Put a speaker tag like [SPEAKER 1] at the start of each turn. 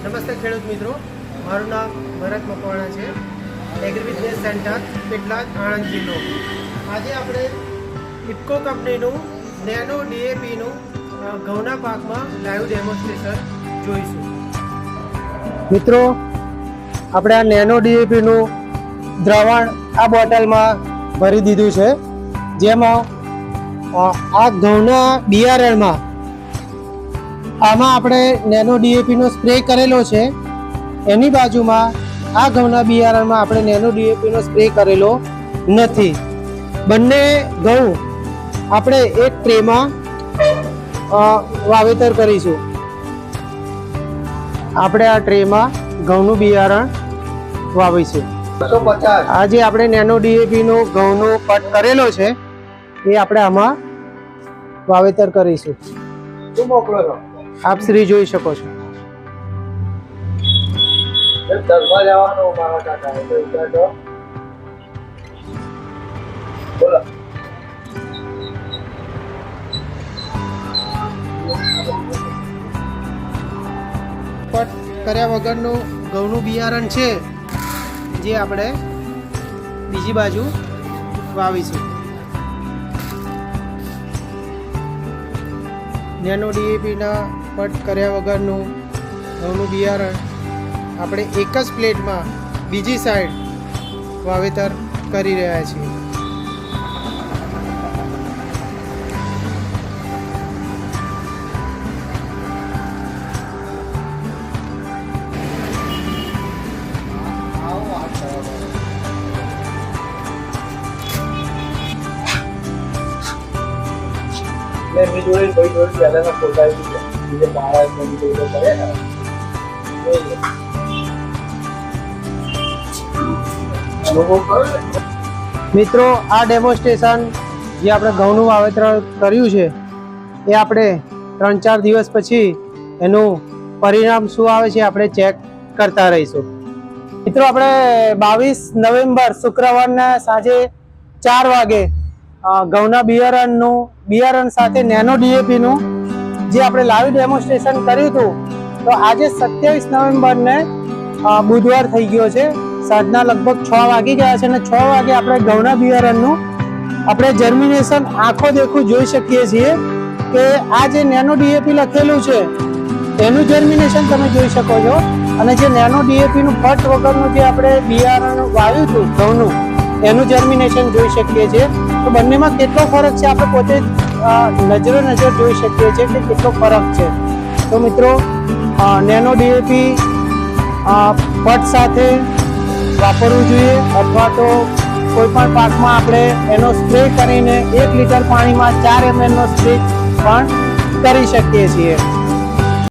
[SPEAKER 1] નમસ્તે ખેડૂત મિત્રો, મારું નામ ભરત મકવાણા છે, agri business centre Petlad, Anand જિલ્લો. આજે આપણે ઇફકો કંપનીનું નેનો ડીએપીનું ઘઉંના પાકમાં લાઈવ ડેમોન્સ્ટ્રેશન જોઈશું. મિત્રો, આપણે આ નેનો ડીએપીનું દ્રાવણ આ બોટલમાં ભરી દીધું છે, જેમાં આ ઘઉંના બિયારણમાં આમાં આપણે નેનો ડીએપીનો સ્પ્રે કરેલો છે. એની બાજુમાં આ ઘઉંના બિયારણમાં આપણે નેનો ડીએપીનો સ્પ્રે કરેલો નથી. બંને ઘઉં આપણે એક ટ્રેમાં વાવેતર કરીશું. આપણે આ ટ્રેમાં ઘઉંનું બિયારણ વાવીશું. આજે આપણે નેનો ડીએપીનો ઘઉંનો કટ કરેલો છે, એ આપણે આમાં વાવેતર કરીશું. શું મોકલો છો? આપ શ્રી જોઈ શકો છો. કટ કર્યા વગરનું ઘઉંનું બિયારણ છે, જે આપણે બીજી બાજુ વાવીશું. નેનો ડીએપીના કટ કર્યા વગરનું ઘઉંનું બિયારણ આપણે એક જ પ્લેટમાં બીજી સાઈડ વાવેતર કરી રહ્યા છીએ. મિત્રો, આ ડેમોન્સ્ટ્રેશન જે આપણે ઘઉંનું વાવેતર કર્યું છે, એ આપણે 3-4 દિવસ પછી એનું પરિણામ શું આવે છે આપણે ચેક કરતા રહીશું. મિત્રો, આપણે 22 નવેમ્બર શુક્રવારના સાંજે 4 વાગે ઘઉંના બિયારણ સાથે નેનો ડીએપીનું જે આપણે લાઈવ ડેમોન્સ્ટ્રેશન કર્યું હતું, તો આજે 27 નવેમ્બરને બુધવાર થઈ ગયો છે. સાંજના લગભગ 6 વાગી ગયા છે અને 6 વાગે આપણે ઘઉંના બિયારણનું આપણે જર્મિનેશન આંખો દેખું જોઈ શકીએ છીએ કે આ જે નેનો ડીએપી લખેલું છે એનું જર્મિનેશન તમે જોઈ શકો છો, અને જે નેનો ડીએપીનું ફટ વગરનું જે આપણે બિયારણ વાવ્યું હતું ઘઉંનું, એનું જર્મિનેશન જોઈ શકીએ છીએ. તો બંનેમાં કેટલો ફરક છે આપણે પોતે નજર જોઈ શકીએ છીએ કે કેટલો ફરક છે. તો મિત્રો, નેનો ડીએપી ફટ સાથે વાપરવું જોઈએ, અથવા તો કોઈ પણ પાકમાં આપણે એનો સ્પ્રે કરીને 1 લીટર પાણીમાં 4 ml નો સ્પ્રે પણ કરી શકીએ છીએ.